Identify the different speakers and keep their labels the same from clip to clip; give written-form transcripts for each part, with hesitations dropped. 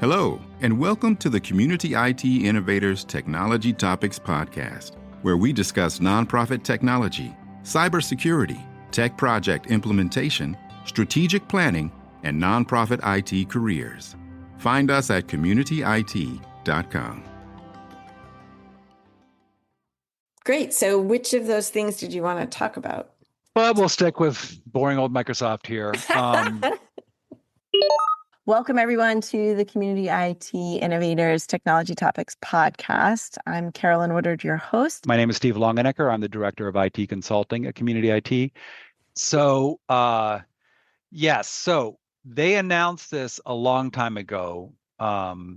Speaker 1: Hello, and welcome to the Community IT Innovators Technology Topics Podcast, where we discuss nonprofit technology, cybersecurity, tech project implementation, strategic planning, and nonprofit IT careers. Find us at communityit.com.
Speaker 2: Great. So which of those things did you want to talk about?
Speaker 3: Well, we'll stick with boring old Microsoft here.
Speaker 4: Welcome, everyone, to the Community IT Innovators Technology Topics Podcast. I'm Carolyn Woodard, your host.
Speaker 3: My name is Steve Longenecker. I'm the Director of IT Consulting at Community IT. So, so they announced this a long time ago, March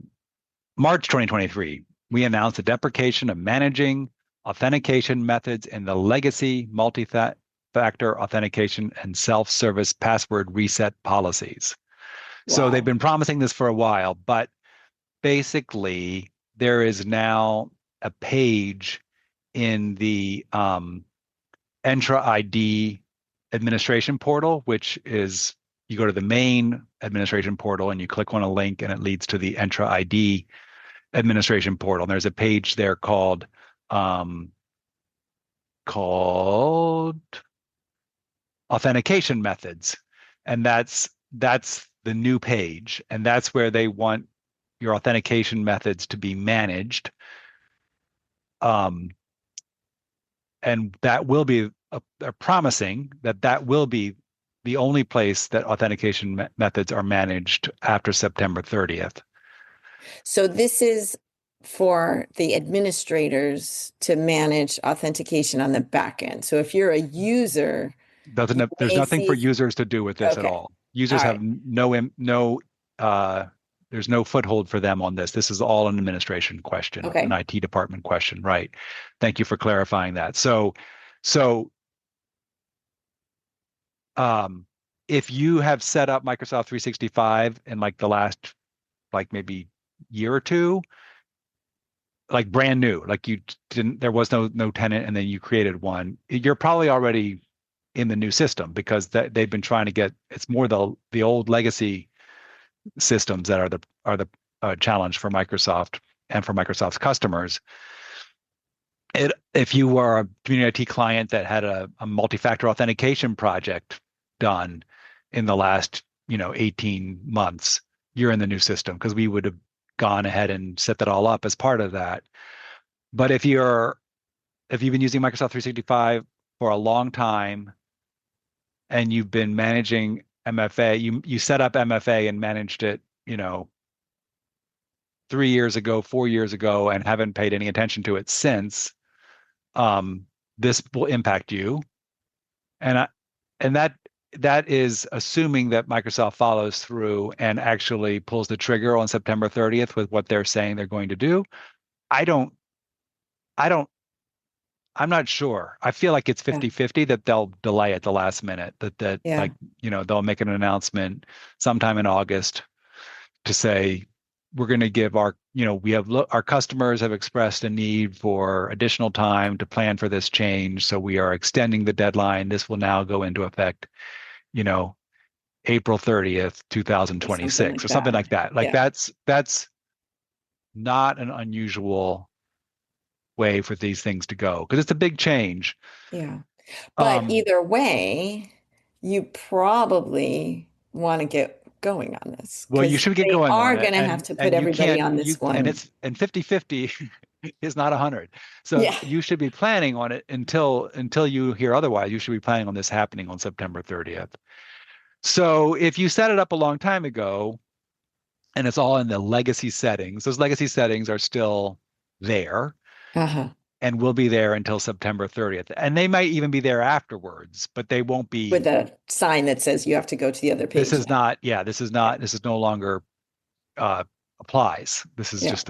Speaker 3: 2023. We announced the deprecation of managing authentication methods in the legacy multi-factor authentication and self-service password reset policies. So they've been promising this for a while, but basically there is now a page in the Entra ID administration portal, which is you go to the main administration portal and you click on a link and it leads to the Entra ID administration portal. And there's a page there called Authentication Methods, and that's the new page, and that's where they want your authentication methods to be managed. And that will be they're promising that will be the only place that authentication methods are managed after September 30th.
Speaker 2: So this is for the administrators to manage authentication on the back end. So if you're a user,
Speaker 3: there's nothing for users to do with this at all. Users have there's no foothold for them on this. This is all an administration question, an IT department question, right? Thank you for clarifying that. So if you have set up Microsoft 365 in like the last maybe year or two, like brand new, like there was no tenant and then you created one, you're probably already in the new system, because they've been trying to get, it's more the old legacy systems that are the challenge for Microsoft and for Microsoft's customers. If you are a community IT client that had a multi-factor authentication project done in the last 18 months, you're in the new system, because we would have gone ahead and set that all up as part of that. But if you've been using Microsoft 365 for a long time, and you've been managing MFA, you set up MFA and managed it, 3 years ago, 4 years ago, and haven't paid any attention to it since, this will impact you. And that is assuming that Microsoft follows through and actually pulls the trigger on September 30th with what they're saying they're going to do. I'm not sure. I feel like it's 50-50 that they'll delay at the last minute, they'll make an announcement sometime in August to say, we're going to give our customers have expressed a need for additional time to plan for this change. So we are extending the deadline. This will now go into effect, April 30th, 2026 or something like that. That's not an unusual way for these things to go, because it's a big change.
Speaker 2: Yeah. But either way, you probably want to get going on this.
Speaker 3: Well, you should get going on it.
Speaker 2: They are going to have to put everybody on this one.
Speaker 3: And 50-50 is not 100. So you should be planning on it until you hear otherwise. You should be planning on this happening on September 30th. So if you set it up a long time ago and it's all in the legacy settings, those legacy settings are still there. And will be there until September 30th. And they might even be there afterwards, but they won't be
Speaker 2: with a sign that says you have to go to the other page.
Speaker 3: This is no longer applies. This is just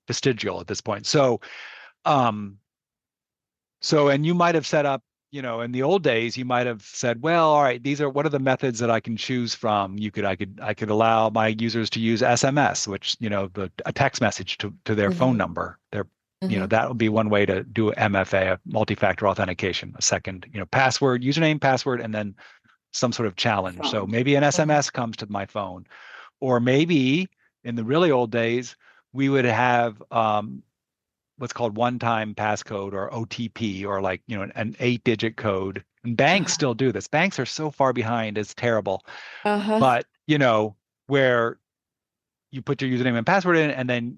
Speaker 3: vestigial at this point. So and you might have set up, in the old days, you might have said, well, all right, what are the methods that I can choose from? I could allow my users to use SMS, which, a text message to their phone number. That would be one way to do MFA, a multi-factor authentication. A second, password, username, password, and then some sort of challenge. So maybe an SMS comes to my phone, Or maybe in the really old days, we would have what's called one-time passcode or OTP, or like, an 8-digit code. And banks
Speaker 2: Uh-huh.
Speaker 3: still do this. Banks are so far behind, it's terrible.
Speaker 2: Uh-huh.
Speaker 3: But, where you put your username and password in, and then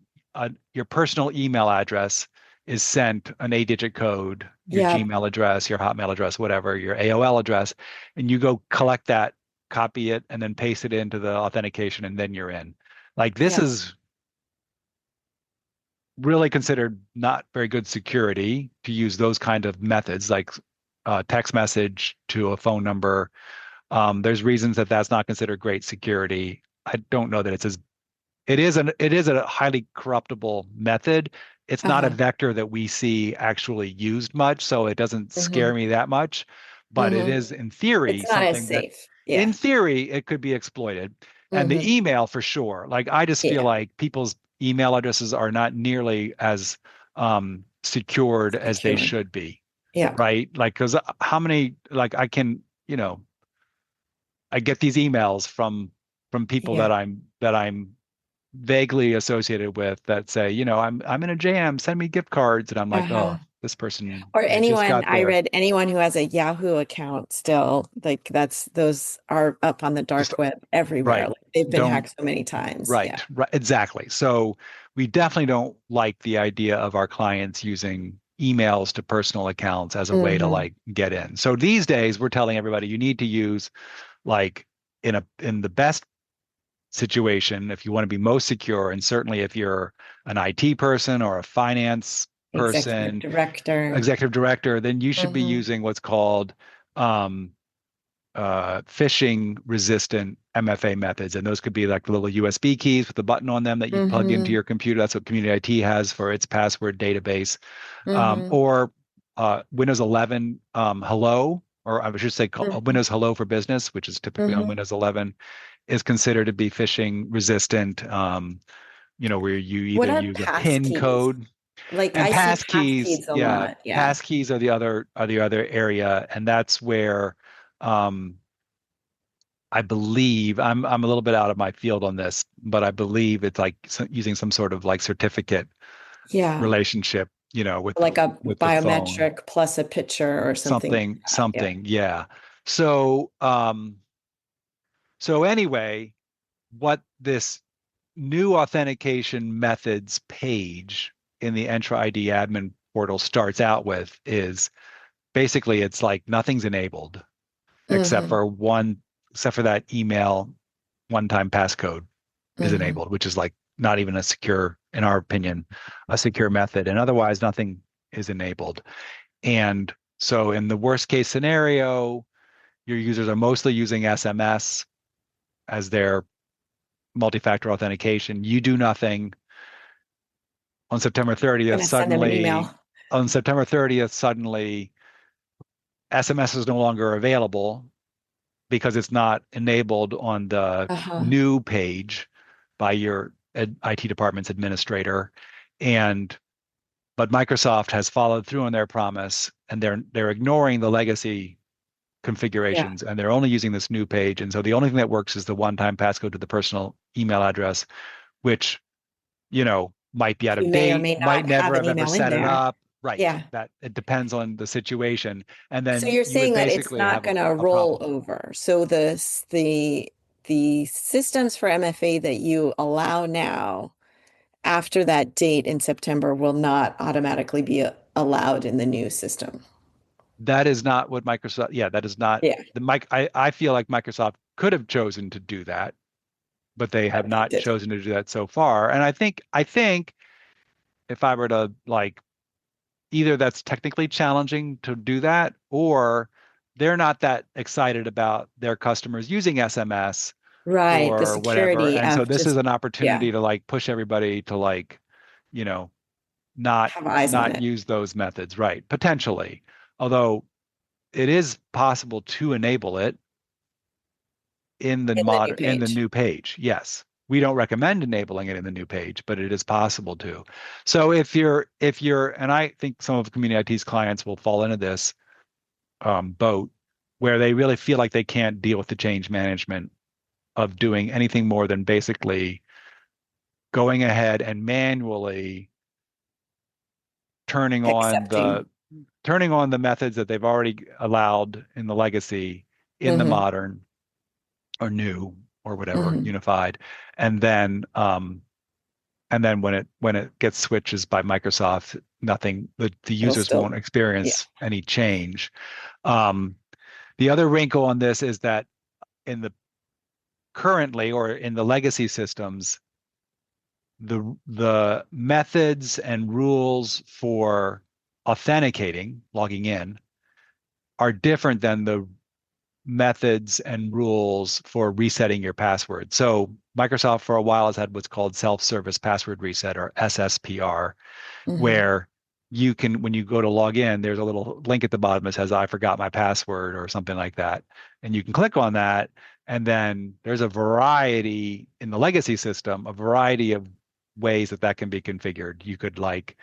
Speaker 3: your personal email address is sent an 8-digit code, your
Speaker 2: Yeah.
Speaker 3: Gmail address, your Hotmail address, whatever, your AOL address, and you go collect that, copy it, and then paste it into the authentication, and then you're in. Like, this
Speaker 2: Yeah.
Speaker 3: is really considered not very good security to use those kind of methods, like text message to a phone number. There's reasons that that's not considered great security. I don't know that it is a highly corruptible method. It's not a
Speaker 2: Uh-huh.
Speaker 3: vector that we see actually used much, so it doesn't scare
Speaker 2: Mm-hmm.
Speaker 3: me that much. But it
Speaker 2: Mm-hmm.
Speaker 3: is, in theory,
Speaker 2: It's not as
Speaker 3: something that,
Speaker 2: safe.
Speaker 3: in
Speaker 2: Yeah.
Speaker 3: theory, it could be exploited. And
Speaker 2: Mm-hmm.
Speaker 3: the email for sure. Like, I just feel
Speaker 2: Yeah.
Speaker 3: like people's email addresses are not nearly as secured as they
Speaker 2: Secured.
Speaker 3: should be,
Speaker 2: Yeah.
Speaker 3: right? Like, because how many, like, I get these emails from people
Speaker 2: Yeah.
Speaker 3: that I'm vaguely associated with, that say, I'm in a jam, send me gift cards. And I'm like,
Speaker 2: Uh-huh.
Speaker 3: oh, this person
Speaker 2: Or
Speaker 3: just
Speaker 2: anyone,
Speaker 3: got
Speaker 2: I
Speaker 3: their,
Speaker 2: read anyone who has a Yahoo account still, like those are up on the
Speaker 3: just
Speaker 2: dark web everywhere.
Speaker 3: right.
Speaker 2: Like they've been
Speaker 3: Don't,
Speaker 2: hacked so many times. Yeah.
Speaker 3: right, exactly. So we definitely don't like the idea of our clients using emails to personal accounts as a way to
Speaker 2: Mm-hmm.
Speaker 3: like get in. So these days we're telling everybody you need to use, like, in the best situation, if you want to be most secure, and certainly if you're an IT person or a finance
Speaker 2: Executive
Speaker 3: person,
Speaker 2: director.
Speaker 3: executive director, then you should be
Speaker 2: Mm-hmm.
Speaker 3: using what's called um, phishing resistant MFA methods. And those could be like little USB keys with a button on them that you plug into
Speaker 2: Mm-hmm.
Speaker 3: your computer. That's what Community IT has for its password database.
Speaker 2: Mm-hmm.
Speaker 3: Or Windows 11 Hello, or I should say
Speaker 2: Mm-hmm.
Speaker 3: Windows Hello for Business, which is typically on
Speaker 2: Mm-hmm.
Speaker 3: Windows 11, is considered to be phishing resistant. Where you
Speaker 2: What
Speaker 3: either
Speaker 2: are
Speaker 3: use a PIN
Speaker 2: passkeys?
Speaker 3: code.
Speaker 2: Like
Speaker 3: And
Speaker 2: I see
Speaker 3: passkeys,
Speaker 2: passkeys a
Speaker 3: yeah,
Speaker 2: lot. Yeah.
Speaker 3: passkeys are the other area, and that's where um, I believe I'm a little bit out of my field on this, but I believe it's like using some sort of like certificate
Speaker 2: Yeah.
Speaker 3: relationship,
Speaker 2: Like a
Speaker 3: with the phone,
Speaker 2: biometric plus a picture or something like that. Yeah.
Speaker 3: something, yeah. So anyway, what this new authentication methods page in the Entra ID admin portal starts out with is basically, it's like nothing's enabled except
Speaker 2: Mm-hmm.
Speaker 3: for that email one-time passcode is
Speaker 2: Mm-hmm.
Speaker 3: enabled, which is like not even a secure, in our opinion, a secure method. And otherwise, nothing is enabled. And so in the worst case scenario, your users are mostly using SMS as their multi-factor authentication. You do nothing. On September 30th,
Speaker 2: Gonna send them an email.
Speaker 3: suddenly SMS is no longer available because it's not enabled on the
Speaker 2: Uh-huh.
Speaker 3: new page by your IT department's administrator. And but Microsoft has followed through on their promise, and they're ignoring the legacy
Speaker 2: Yeah.
Speaker 3: configurations, and they're only using this new page. And so the only thing that works is the one-time passcode to the personal email address, which, might be out
Speaker 2: You
Speaker 3: of
Speaker 2: may or
Speaker 3: date,
Speaker 2: may
Speaker 3: might
Speaker 2: not
Speaker 3: never
Speaker 2: have an
Speaker 3: have ever
Speaker 2: email in
Speaker 3: set it
Speaker 2: there.
Speaker 3: up. Right.
Speaker 2: Yeah.
Speaker 3: That it depends on the situation. And
Speaker 2: So
Speaker 3: then
Speaker 2: you're
Speaker 3: you would
Speaker 2: saying that it's
Speaker 3: basically
Speaker 2: not
Speaker 3: have
Speaker 2: going to
Speaker 3: a
Speaker 2: roll
Speaker 3: problem.
Speaker 2: over. So the systems for MFA that you allow now after that date in September will not automatically be allowed in the new system.
Speaker 3: That is not what Microsoft, yeah, that is not
Speaker 2: Yeah,
Speaker 3: the mic. I feel like Microsoft could have chosen to do that, but they have
Speaker 2: but they
Speaker 3: not
Speaker 2: did.
Speaker 3: chosen to do that so far. And I think if I were to, like, either that's technically challenging to do that, or they're not that excited about their customers using SMS
Speaker 2: Right. The
Speaker 3: or whatever.
Speaker 2: security
Speaker 3: And so
Speaker 2: of
Speaker 3: this is
Speaker 2: just,
Speaker 3: an
Speaker 2: yeah,
Speaker 3: opportunity to like push everybody to, like, you know, not
Speaker 2: have eyes on
Speaker 3: not
Speaker 2: it
Speaker 3: use those methods, right? Potentially. Although it is possible to enable it
Speaker 2: in the new
Speaker 3: in the
Speaker 2: page.
Speaker 3: new page. Yes. We don't recommend enabling it in the new page, but it is possible to. So if you're, and I think some of Community IT's clients will fall into this boat, where they really feel like they can't deal with the change management of doing anything more than basically going ahead and manually turning on
Speaker 2: Accepting.
Speaker 3: the methods that they've already allowed in the legacy in the
Speaker 2: Mm-hmm.
Speaker 3: modern or new or whatever
Speaker 2: Mm-hmm.
Speaker 3: unified, and then when it gets switches by Microsoft, nothing, the
Speaker 2: It'll
Speaker 3: users
Speaker 2: still,
Speaker 3: won't
Speaker 2: yeah.
Speaker 3: experience any change. Um, the other wrinkle on this is that in the currently or in the legacy systems, the methods and rules for authenticating, logging in, are different than the methods and rules for resetting your password. So Microsoft for a while has had what's called self-service password reset, or SSPR,
Speaker 2: Mm-hmm.
Speaker 3: where you can, when you go to log in, there's a little link at the bottom that says, I forgot my password or something like that. And you can click on that. And then there's a variety in the legacy system, a variety of ways that that can be configured. You could like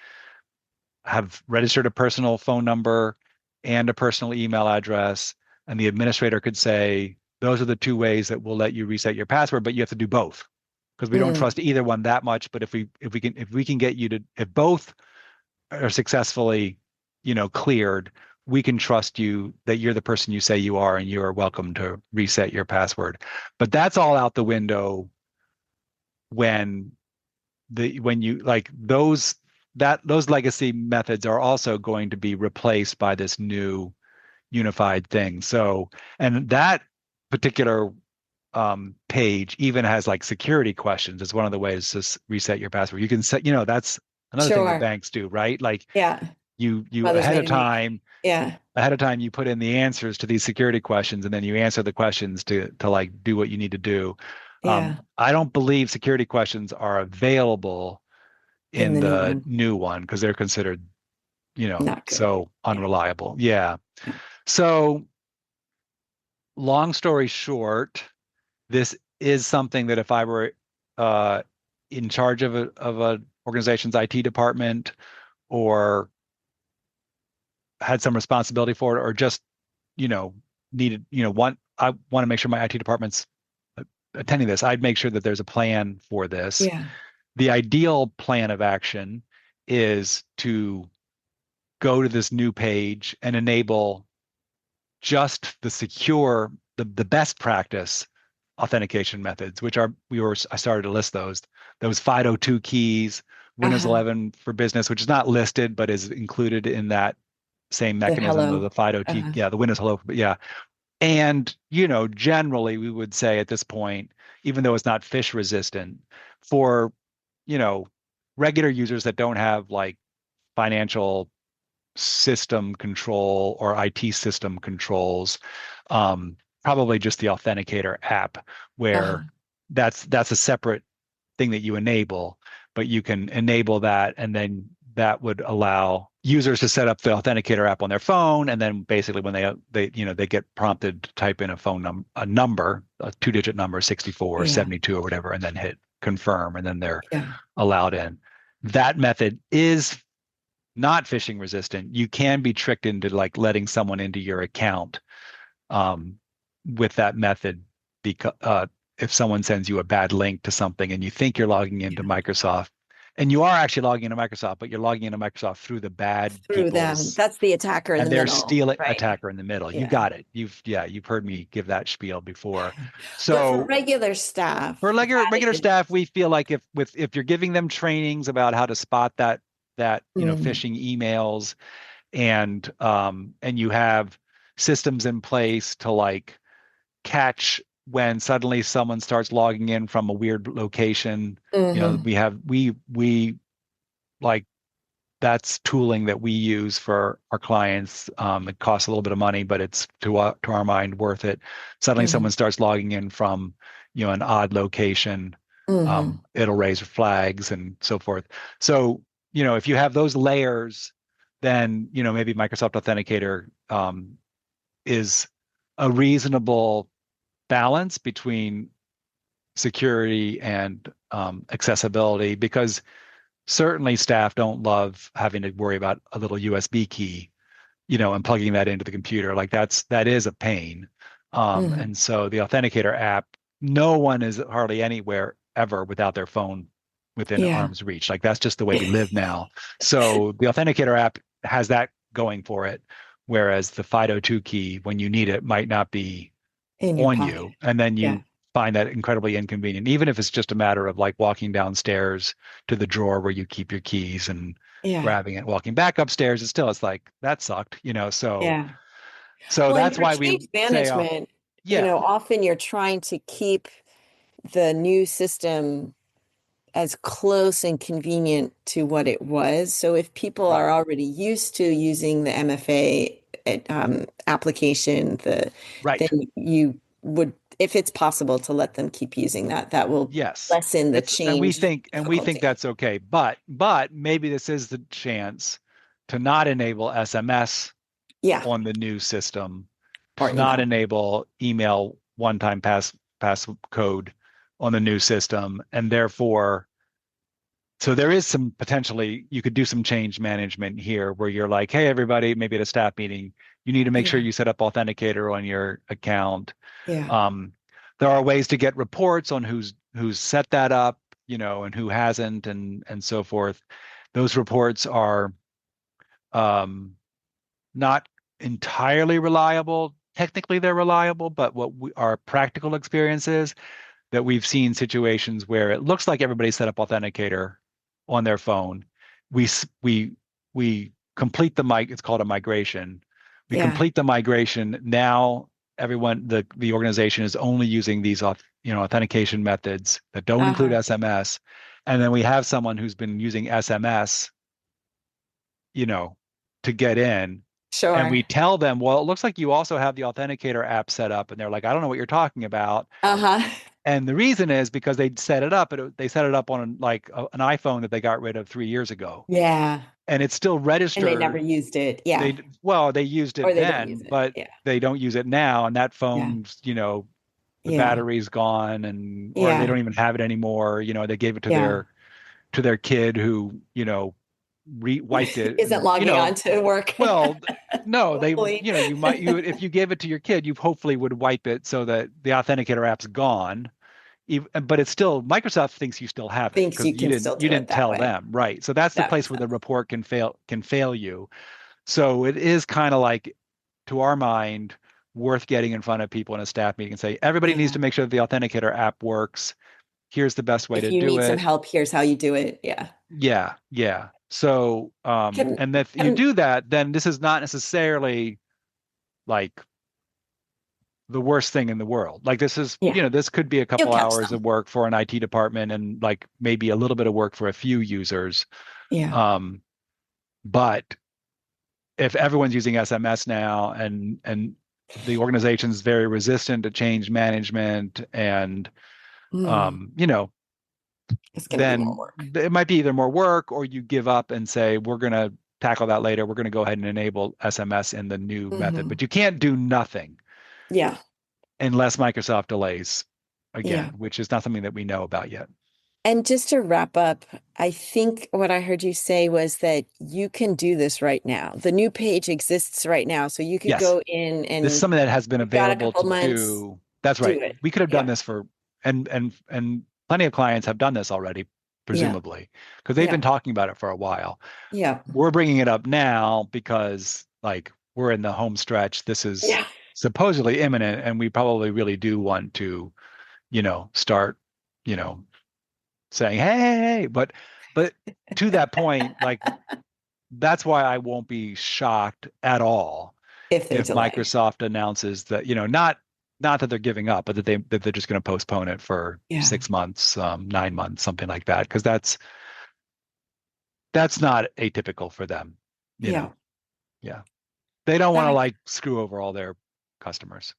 Speaker 3: have registered a personal phone number and a personal email address, and the administrator could say, those are the two ways that we'll let you reset your password, but you have to do both because we don't
Speaker 2: Mm.
Speaker 3: trust either one that much. But if we can get you to, if both are successfully, cleared, we can trust you that you're the person you say you are and you are welcome to reset your password. But that's all out the window when when you like those legacy methods are also going to be replaced by this new unified thing. So, and that particular page even has like security questions. It's one of the ways to reset your password. You can set, that's another thing that
Speaker 2: Sure.
Speaker 3: banks do, right? Like
Speaker 2: Yeah.
Speaker 3: you
Speaker 2: Mothers may make. Yeah.
Speaker 3: ahead of time you put in the answers to these security questions, and then you answer the questions to like do what you need to do.
Speaker 2: Yeah.
Speaker 3: I don't believe security questions are available
Speaker 2: In
Speaker 3: in
Speaker 2: the new
Speaker 3: the
Speaker 2: one.
Speaker 3: new one because they're considered,
Speaker 2: Not good.
Speaker 3: so
Speaker 2: Yeah.
Speaker 3: unreliable. Yeah.
Speaker 2: Yeah.
Speaker 3: So long story short, this is something that if I were uh, in charge of a organization's IT department, or had some responsibility for it, or just, you know, needed, I want to make sure my IT department's attending this, I'd make sure that there's a plan for this.
Speaker 2: Yeah.
Speaker 3: The ideal plan of action is to go to this new page and enable just the best practice authentication methods, which are, I started to list those FIDO2 keys, Windows
Speaker 2: Uh-huh.
Speaker 3: 11 for Business, which is not listed, but is included in that same
Speaker 2: The
Speaker 3: mechanism of
Speaker 2: hello.
Speaker 3: the FIDO2,
Speaker 2: Uh-huh.
Speaker 3: yeah, the Windows Hello, yeah. And, generally we would say at this point, even though it's not phish resistant, for, you know, regular users that don't have like financial system control or IT system controls, probably just the Authenticator app, where
Speaker 2: Uh-huh.
Speaker 3: that's a separate thing that you enable, but you can enable that, and then that would allow users to set up the Authenticator app on their phone, and then basically when they get prompted to type in a number, a two-digit number, 64 or
Speaker 2: Yeah.
Speaker 3: 72 or whatever, and then hit confirm, and then they're
Speaker 2: Yeah.
Speaker 3: allowed in. That method is not phishing resistant. You can be tricked into like letting someone into your account um, with that method, because if someone sends you a bad link to something and you think you're logging into
Speaker 2: Yeah.
Speaker 3: Microsoft, and you are actually logging into Microsoft, but you're logging into Microsoft through the bad
Speaker 2: Through them.
Speaker 3: people's,
Speaker 2: That's the attacker in
Speaker 3: and
Speaker 2: the
Speaker 3: they're
Speaker 2: middle,
Speaker 3: stealing,
Speaker 2: right?
Speaker 3: attacker in the middle. You
Speaker 2: Yeah.
Speaker 3: got it. You've heard me give that spiel before.
Speaker 2: But for
Speaker 3: So
Speaker 2: regular staff,
Speaker 3: for regular
Speaker 2: that
Speaker 3: staff, we feel like if you're giving them trainings about how to spot that
Speaker 2: mm,
Speaker 3: phishing emails, and you have systems in place to like catch when suddenly someone starts logging in from a weird location.
Speaker 2: hmm
Speaker 3: We like, that's tooling that we use for our clients. It costs a little bit of money, but it's to our mind worth it. Suddenly
Speaker 2: hmm
Speaker 3: someone starts logging in from, an odd location.
Speaker 2: hmm
Speaker 3: It'll raise flags and so forth. So, if you have those layers, then, maybe Microsoft Authenticator is a reasonable balance between security and accessibility, because certainly staff don't love having to worry about a little USB key, and plugging that into the computer. Like that is a pain.
Speaker 2: hmm
Speaker 3: And so the Authenticator app no one is hardly anywhere ever without their phone within
Speaker 2: Yeah.
Speaker 3: arm's reach. Like that's just the way we live now. So the Authenticator app has that going for it, whereas the FIDO2 key, when you need it, might not be
Speaker 2: In your
Speaker 3: on
Speaker 2: pocket.
Speaker 3: you, and then
Speaker 2: Yeah.
Speaker 3: you find that incredibly inconvenient, even if it's just a matter of like walking downstairs to the drawer where you keep your keys and
Speaker 2: Yeah.
Speaker 3: grabbing it, walking back upstairs. It's like that sucked, so
Speaker 2: Yeah.
Speaker 3: so
Speaker 2: Well, and
Speaker 3: that's
Speaker 2: for
Speaker 3: why
Speaker 2: change
Speaker 3: we say,
Speaker 2: management,
Speaker 3: yeah,
Speaker 2: often you're trying to keep the new system as close and convenient to what it was. So if people
Speaker 3: right,
Speaker 2: are already used to using the MFA application, then
Speaker 3: right.
Speaker 2: you would, if it's possible to let them keep using that, that will
Speaker 3: Yes.
Speaker 2: lessen the
Speaker 3: It's and we
Speaker 2: change
Speaker 3: think
Speaker 2: difficulty.
Speaker 3: that's okay. But maybe this is the chance to not enable SMS
Speaker 2: Yeah,
Speaker 3: on the new system,
Speaker 2: or
Speaker 3: to not
Speaker 2: email.
Speaker 3: enable email one-time passcode on the new system, and therefore, so there is some potentially you could do some change management here where you're like, hey, everybody, maybe at a staff meeting, you need to make sure
Speaker 2: Yeah,
Speaker 3: you set up Authenticator on your account.
Speaker 2: yeah,
Speaker 3: um, there are ways to get reports on who's set that up, and who hasn't, and so forth. Those reports are not entirely reliable. Technically, they're reliable, but our practical experience is that we've seen situations where it looks like everybody set up Authenticator on their phone. We complete it's called a migration. We
Speaker 2: yeah.
Speaker 3: complete the migration. Now everyone, the organization is only using these authentication methods that don't include
Speaker 2: Uh-huh.
Speaker 3: SMS. And then we have someone who's been using SMS, you know, to get in. And
Speaker 2: Sure.
Speaker 3: we tell them, well, it looks like you also have the Authenticator app set up. And they're like, I don't know what you're talking about.
Speaker 2: Uh-huh.
Speaker 3: And the reason is because they set it up, they set it up on an iPhone that they got rid of 3 years ago,
Speaker 2: Yeah.
Speaker 3: and it's still
Speaker 2: And they never
Speaker 3: registered.
Speaker 2: used it. Yeah.
Speaker 3: They used
Speaker 2: Or
Speaker 3: it
Speaker 2: they don't use
Speaker 3: then,
Speaker 2: it.
Speaker 3: but
Speaker 2: Yeah.
Speaker 3: they don't use it now. And that
Speaker 2: Yeah.
Speaker 3: phone's, the
Speaker 2: Yeah.
Speaker 3: battery's gone, and or they
Speaker 2: Yeah.
Speaker 3: don't even have it anymore. They gave it to
Speaker 2: Yeah.
Speaker 3: their kid who, wiped it,
Speaker 2: Isn't
Speaker 3: and
Speaker 2: logging on to work.
Speaker 3: well, no, they,
Speaker 2: Hopefully.
Speaker 3: if you gave it to your kid, you hopefully would wipe it so that the Authenticator app's gone. But it's still, Microsoft thinks you still have it
Speaker 2: Thinks
Speaker 3: because
Speaker 2: you can still
Speaker 3: you
Speaker 2: do it
Speaker 3: didn't
Speaker 2: that
Speaker 3: tell
Speaker 2: way.
Speaker 3: them, right? So that's the
Speaker 2: That
Speaker 3: place
Speaker 2: makes
Speaker 3: where the
Speaker 2: sense.
Speaker 3: report can fail you. So it is kind of like, to our mind, worth getting in front of people in a staff meeting and say, everybody needs
Speaker 2: Yeah.
Speaker 3: to make sure that the Authenticator app works. Here's the best way
Speaker 2: If
Speaker 3: to
Speaker 2: you
Speaker 3: do
Speaker 2: need some
Speaker 3: it.
Speaker 2: help, here's how you do it. Yeah.
Speaker 3: Yeah, yeah. So
Speaker 2: Can,
Speaker 3: and if you
Speaker 2: can,
Speaker 3: do that, then this is not necessarily like the worst thing in the world. Like this is,
Speaker 2: yeah,
Speaker 3: this could be a
Speaker 2: you'll
Speaker 3: couple
Speaker 2: catch
Speaker 3: hours
Speaker 2: them.
Speaker 3: of work for an IT department, and like maybe a little bit of work for a few users.
Speaker 2: Yeah.
Speaker 3: Um, but if everyone's using SMS now, and the organization's very resistant to change management, and
Speaker 2: Mm,
Speaker 3: you know,
Speaker 2: it's going to be more
Speaker 3: then
Speaker 2: work.
Speaker 3: it might be either more work, or you give up and say, we're going to tackle that later. We're going to go ahead and enable SMS in the new method.
Speaker 2: Hmm.
Speaker 3: But you can't do nothing
Speaker 2: Yeah.
Speaker 3: unless Microsoft delays
Speaker 2: Yeah.
Speaker 3: again, which is not something that we know about yet.
Speaker 2: And just to wrap up, I think what I heard you say was that you can do this right now. The new page exists right now. So you could
Speaker 3: Yes,
Speaker 2: go in
Speaker 3: this is
Speaker 2: and
Speaker 3: something that has been
Speaker 2: you've got a
Speaker 3: available
Speaker 2: couple
Speaker 3: to
Speaker 2: months,
Speaker 3: do. That's
Speaker 2: do
Speaker 3: right.
Speaker 2: it.
Speaker 3: We could have done
Speaker 2: Yeah.
Speaker 3: this and plenty of clients have done this already,
Speaker 2: Yeah.
Speaker 3: presumably, because they've been
Speaker 2: Yeah.
Speaker 3: talking about it for a while.
Speaker 2: Yeah.
Speaker 3: We're bringing it up now because like we're in the home stretch. This is
Speaker 2: Yeah.
Speaker 3: supposedly imminent, and we probably really do want to, start, you know, saying, hey, but to that point, like that's why I won't be shocked at all
Speaker 2: If they
Speaker 3: if
Speaker 2: delay.
Speaker 3: Microsoft announces that, not that they're giving up, but that they're just going to postpone it for
Speaker 2: Yeah.
Speaker 3: 6 months, 9 months, something like that, because that's not atypical for them, you
Speaker 2: Yeah.
Speaker 3: know. Yeah, they don't
Speaker 2: That
Speaker 3: want to
Speaker 2: makes
Speaker 3: like screw over all their customers.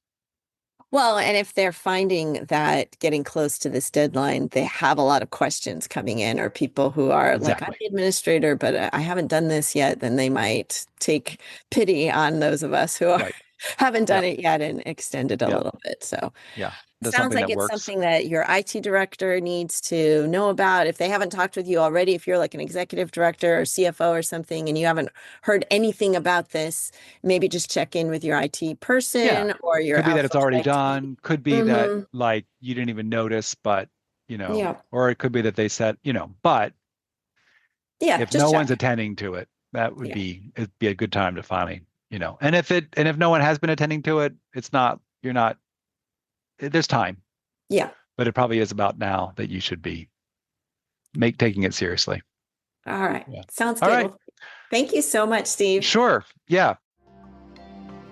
Speaker 2: Well, and if they're finding that getting close to this deadline, they have a lot of questions coming in, or people who are like, I'm
Speaker 3: Exactly.
Speaker 2: the administrator, but I haven't done this yet, then they might take pity on those of us who are
Speaker 3: Right.
Speaker 2: haven't done
Speaker 3: Yeah.
Speaker 2: it yet and extended a
Speaker 3: Yeah.
Speaker 2: little bit. So
Speaker 3: Yeah. That's
Speaker 2: sounds
Speaker 3: something
Speaker 2: like
Speaker 3: that
Speaker 2: it's
Speaker 3: works.
Speaker 2: something that your IT director needs to know about. If they haven't talked with you already, if you're like an executive director or CFO or something, and you haven't heard anything about this, maybe just check in with your IT person
Speaker 3: Yeah.
Speaker 2: or your
Speaker 3: Could be that it's
Speaker 2: outsourced
Speaker 3: already
Speaker 2: IT.
Speaker 3: done. Could be that
Speaker 2: Mm-hmm.
Speaker 3: like you didn't even notice, but
Speaker 2: Yeah.
Speaker 3: or it could be that they said, but
Speaker 2: Yeah.
Speaker 3: if
Speaker 2: Just
Speaker 3: no one's
Speaker 2: check.
Speaker 3: attending to it, that would
Speaker 2: Yeah.
Speaker 3: it'd be a good time to finally, and if no one has been attending to it, there's time,
Speaker 2: Yeah.
Speaker 3: but it probably is about now that you should be taking it seriously.
Speaker 2: All right.
Speaker 3: Yeah.
Speaker 2: Sounds
Speaker 3: All
Speaker 2: good.
Speaker 3: right.
Speaker 2: Well, thank you so much, Steve.
Speaker 3: Sure. Yeah.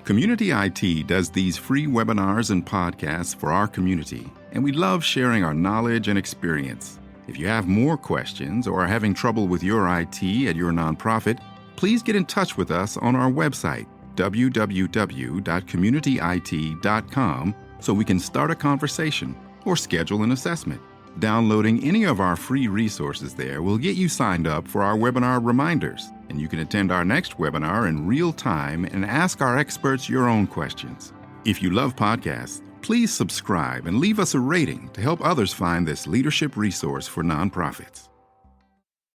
Speaker 1: Community IT does these free webinars and podcasts for our community, and we love sharing our knowledge and experience. If you have more questions or are having trouble with your IT at your nonprofit, please get in touch with us on our website, www.communityit.com, so we can start a conversation or schedule an assessment. Downloading any of our free resources there will get you signed up for our webinar reminders, and you can attend our next webinar in real time and ask our experts your own questions. If you love podcasts, please subscribe and leave us a rating to help others find this leadership resource for nonprofits.